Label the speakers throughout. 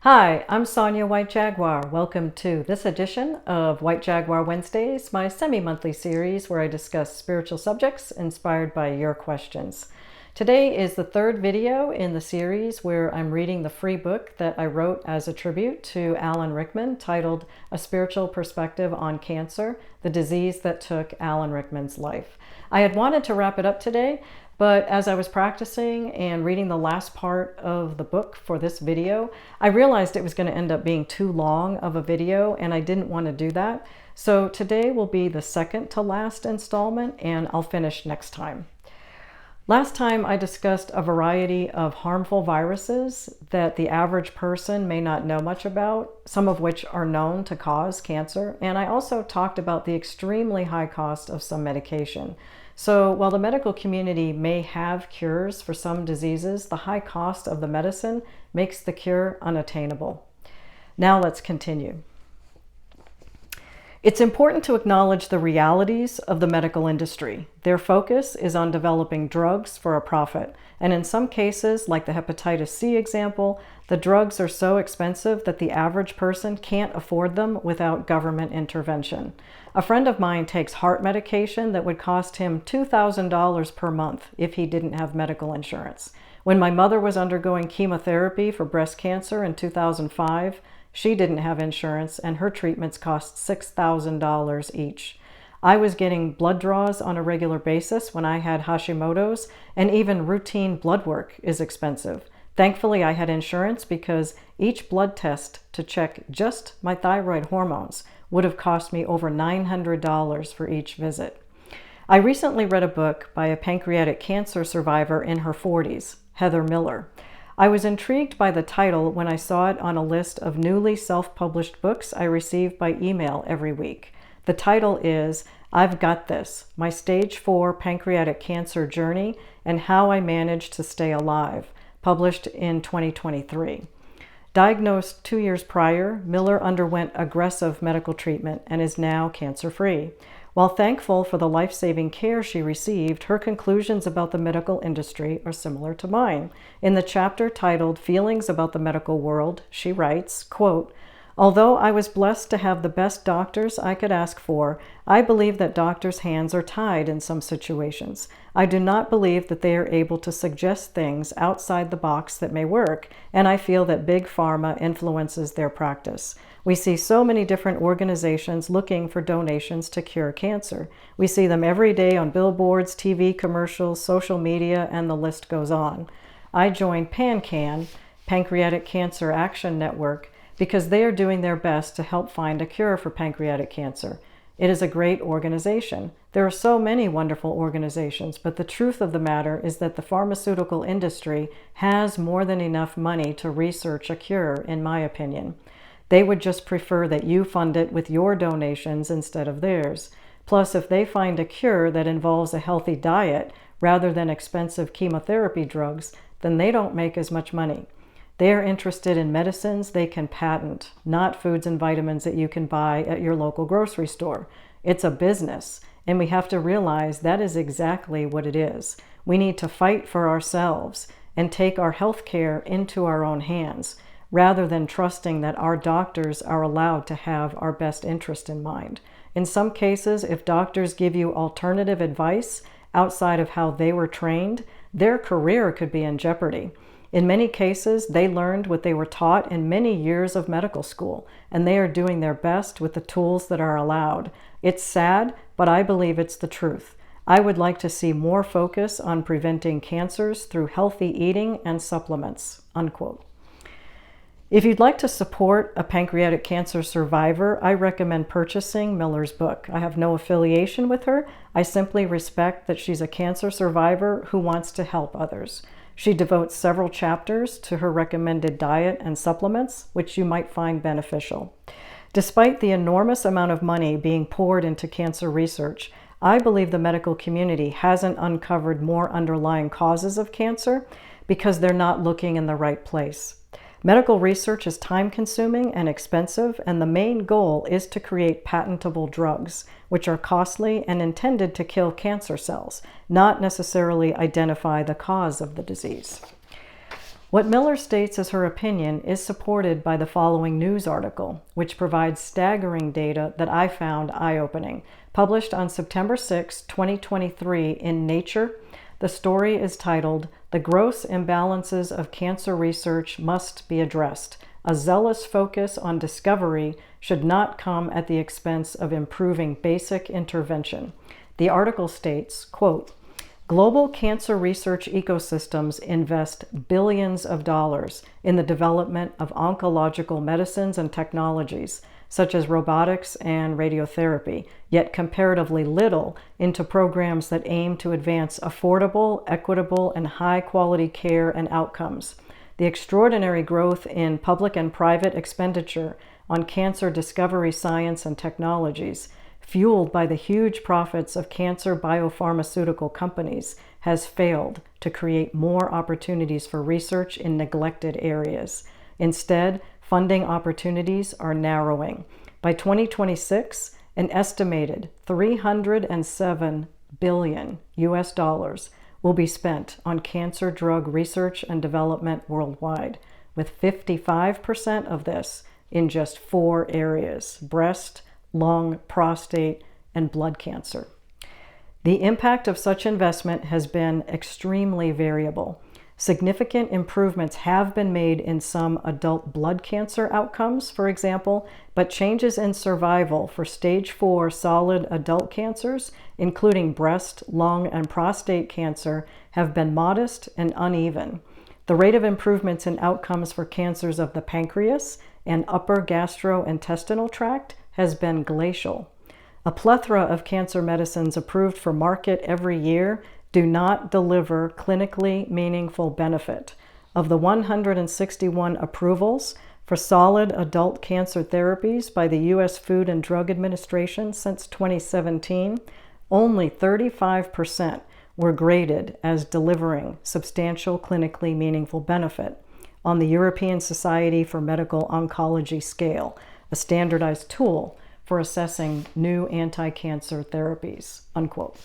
Speaker 1: Hi, I'm Sonya White Jaguar. Welcome to this edition of White Jaguar Wednesdays, my semi-monthly series where I discuss spiritual subjects inspired by your questions. Today is the third video in the series where I'm reading the free book that I wrote as a tribute to Alan Rickman titled A Spiritual Perspective on Cancer, the Disease That Took Alan Rickman's Life. I had wanted to wrap it up today, but as I was practicing and reading the last part of the book for this video, I realized it was going to end up being too long of a video, and I didn't want to do that. So today will be the second to last installment, and I'll finish next time. Last time I discussed a variety of harmful viruses that the average person may not know much about, some of which are known to cause cancer, and I also talked about the extremely high cost of some medication. So while the medical community may have cures for some diseases, the high cost of the medicine makes the cure unattainable. Now let's continue. It's important to acknowledge the realities of the medical industry. Their focus is on developing drugs for a profit, and in some cases, like the hepatitis C example, the drugs are so expensive that the average person can't afford them without government intervention. A friend of mine takes heart medication that would cost him $2,000 per month if he didn't have medical insurance. When my mother was undergoing chemotherapy for breast cancer in 2005, she didn't have insurance, and her treatments cost $6,000 each. I was getting blood draws on a regular basis when I had Hashimoto's, and even routine blood work is expensive. Thankfully, I had insurance because each blood test to check just my thyroid hormones would have cost me over $900 for each visit. I recently read a book by a pancreatic cancer survivor in her 40s, Heather Miller. I was intrigued by the title when I saw it on a list of newly self-published books I receive by email every week. The title is I've Got This, My Stage 4 Pancreatic Cancer Journey and How I Managed to Stay Alive, published in 2023. Diagnosed 2 years prior, Miller underwent aggressive medical treatment and is now cancer-free. While thankful for the life-saving care she received, her conclusions about the medical industry are similar to mine. In the chapter titled Feelings About the Medical World, she writes, quote, "Although I was blessed to have the best doctors I could ask for, I believe that doctors' hands are tied in some situations. I do not believe that they are able to suggest things outside the box that may work, and I feel that big pharma influences their practice. We see so many different organizations looking for donations to cure cancer. We see them every day on billboards, TV commercials, social media, and the list goes on. I joined PanCAN, Pancreatic Cancer Action Network, because they are doing their best to help find a cure for pancreatic cancer. It is a great organization. There are so many wonderful organizations, but the truth of the matter is that the pharmaceutical industry has more than enough money to research a cure, in my opinion. They would just prefer that you fund it with your donations instead of theirs. Plus, if they find a cure that involves a healthy diet rather than expensive chemotherapy drugs, then they don't make as much money. They are interested in medicines they can patent, not foods and vitamins that you can buy at your local grocery store. It's a business, and we have to realize that is exactly what it is. We need to fight for ourselves and take our health care into our own hands, rather than trusting that our doctors are allowed to have our best interest in mind. In some cases, if doctors give you alternative advice outside of how they were trained, their career could be in jeopardy. In many cases, they learned what they were taught in many years of medical school, and they are doing their best with the tools that are allowed. It's sad, but I believe it's the truth. I would like to see more focus on preventing cancers through healthy eating and supplements." Unquote. If you'd like to support a pancreatic cancer survivor, I recommend purchasing Miller's book. I have no affiliation with her. I simply respect that she's a cancer survivor who wants to help others. She devotes several chapters to her recommended diet and supplements, which you might find beneficial. Despite the enormous amount of money being poured into cancer research, I believe the medical community hasn't uncovered more underlying causes of cancer because they're not looking in the right place. Medical research is time-consuming and expensive, and the main goal is to create patentable drugs, which are costly and intended to kill cancer cells, not necessarily identify the cause of the disease. What Miller states as her opinion is supported by the following news article, which provides staggering data that I found eye-opening. Published on September 6, 2023 in Nature, the story is titled, "The Gross Imbalances of Cancer Research Must Be Addressed. A zealous focus on discovery should not come at the expense of improving basic intervention." The article states, quote, "Global cancer research ecosystems invest billions of dollars in the development of oncological medicines and technologies, such as robotics and radiotherapy, yet comparatively little into programs that aim to advance affordable, equitable, and high-quality care and outcomes. The extraordinary growth in public and private expenditure on cancer discovery science and technologies, fueled by the huge profits of cancer biopharmaceutical companies, has failed to create more opportunities for research in neglected areas. Instead, funding opportunities are narrowing. By 2026, an estimated $307 billion will be spent on cancer drug research and development worldwide, with 55% of this in just 4 areas: breast, lung, prostate, and blood cancer. The impact of such investment has been extremely variable. Significant improvements have been made in some adult blood cancer outcomes, for example, but changes in survival for stage 4 solid adult cancers, including breast, lung, and prostate cancer, have been modest and uneven. The rate of improvements in outcomes for cancers of the pancreas and upper gastrointestinal tract has been glacial. A plethora of cancer medicines approved for market every year do not deliver clinically meaningful benefit. Of the 161 approvals for solid adult cancer therapies by the U.S. Food and Drug Administration since 2017, only 35% were graded as delivering substantial clinically meaningful benefit on the European Society for Medical Oncology scale, a standardized tool for assessing new anti-cancer therapies, unquote.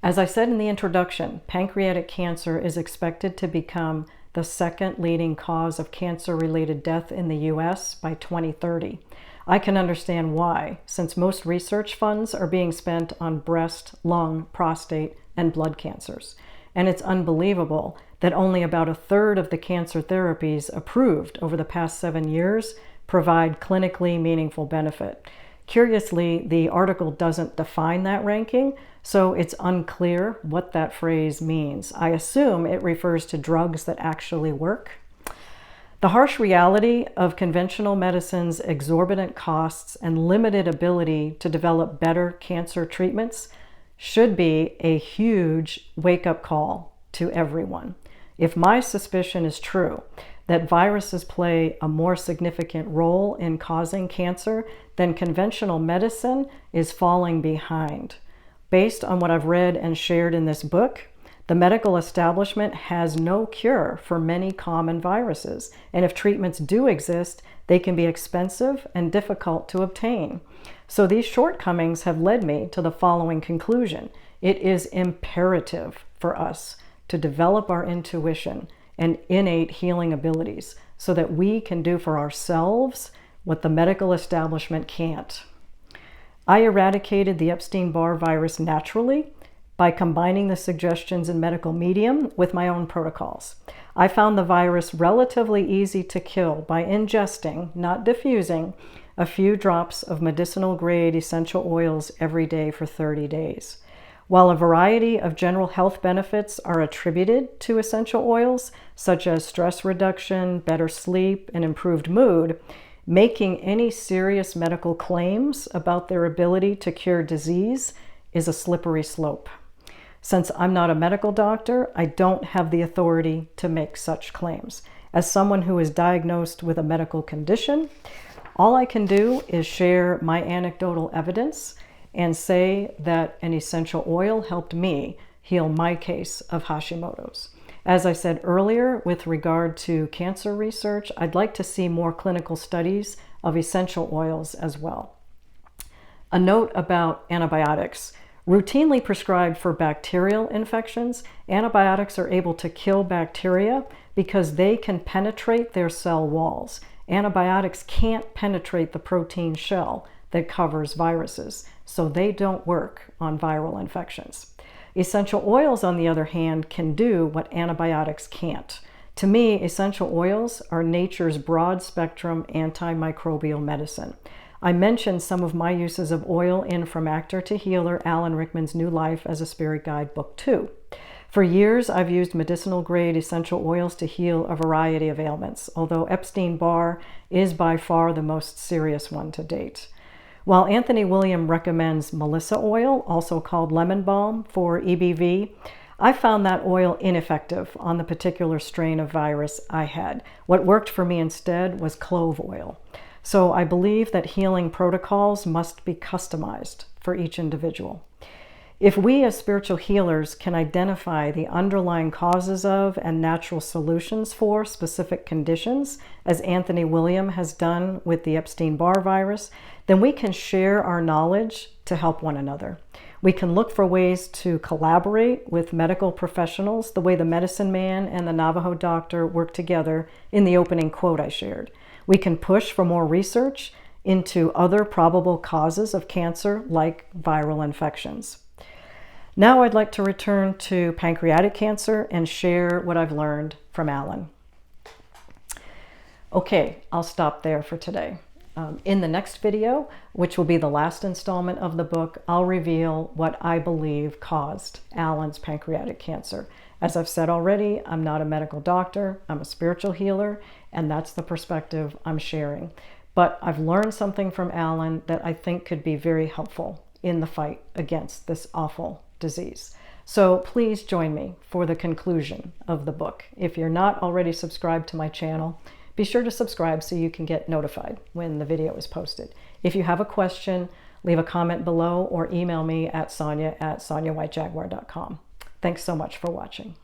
Speaker 1: As I said in the introduction, pancreatic cancer is expected to become the second leading cause of cancer-related death in the U.S. by 2030. I can understand why, since most research funds are being spent on breast, lung, prostate, and blood cancers. And it's unbelievable that only about 1/3 of the cancer therapies approved over the past 7 years provide clinically meaningful benefit. Curiously, the article doesn't define that ranking, so it's unclear what that phrase means. I assume it refers to drugs that actually work. The harsh reality of conventional medicine's exorbitant costs and limited ability to develop better cancer treatments should be a huge wake-up call to everyone. If my suspicion is true, that viruses play a more significant role in causing cancer, then conventional medicine is falling behind. Based on what I've read and shared in this book, the medical establishment has no cure for many common viruses, and if treatments do exist, they can be expensive and difficult to obtain. So these shortcomings have led me to the following conclusion. It is imperative for us to develop our intuition and innate healing abilities so that we can do for ourselves what the medical establishment can't. I eradicated the Epstein-Barr virus naturally by combining the suggestions in medical medium with my own protocols. I found the virus relatively easy to kill by ingesting, not diffusing, a few drops of medicinal-grade essential oils every day for 30 days. While a variety of general health benefits are attributed to essential oils, such as stress reduction, better sleep, and improved mood, making any serious medical claims about their ability to cure disease is a slippery slope. Since I'm not a medical doctor, I don't have the authority to make such claims. As someone who is diagnosed with a medical condition, all I can do is share my anecdotal evidence and say that an essential oil helped me heal my case of Hashimoto's. As I said earlier, with regard to cancer research, I'd like to see more clinical studies of essential oils as well. A note about antibiotics. Routinely prescribed for bacterial infections, antibiotics are able to kill bacteria, because they can penetrate their cell walls. Antibiotics can't penetrate the protein shell that covers viruses, so they don't work on viral infections. Essential oils, on the other hand, can do what antibiotics can't. To me, essential oils are nature's broad-spectrum antimicrobial medicine. I mentioned some of my uses of oil in From Actor to Healer, Alan Rickman's New Life as a Spirit Guide, Book 2. For years, I've used medicinal-grade essential oils to heal a variety of ailments, although Epstein-Barr is by far the most serious one to date. While Anthony William recommends Melissa oil, also called lemon balm, for EBV, I found that oil ineffective on the particular strain of virus I had. What worked for me instead was clove oil. So I believe that healing protocols must be customized for each individual. If we as spiritual healers can identify the underlying causes of and natural solutions for specific conditions, as Anthony William has done with the Epstein-Barr virus, then we can share our knowledge to help one another. We can look for ways to collaborate with medical professionals the way the medicine man and the Navajo doctor work together in the opening quote I shared. We can push for more research into other probable causes of cancer like viral infections. Now I'd like to return to pancreatic cancer and share what I've learned from Alan. Okay, I'll stop there for today. In the next video, which will be the last installment of the book, I'll reveal what I believe caused Alan's pancreatic cancer. As I've said already, I'm not a medical doctor, I'm a spiritual healer, and that's the perspective I'm sharing. But I've learned something from Alan that I think could be very helpful in the fight against this awful disease. So please join me for the conclusion of the book. If you're not already subscribed to my channel, be sure to subscribe so you can get notified when the video is posted. If you have a question, leave a comment below or email me at Sonya@sonyawhitejaguar.com. Thanks so much for watching.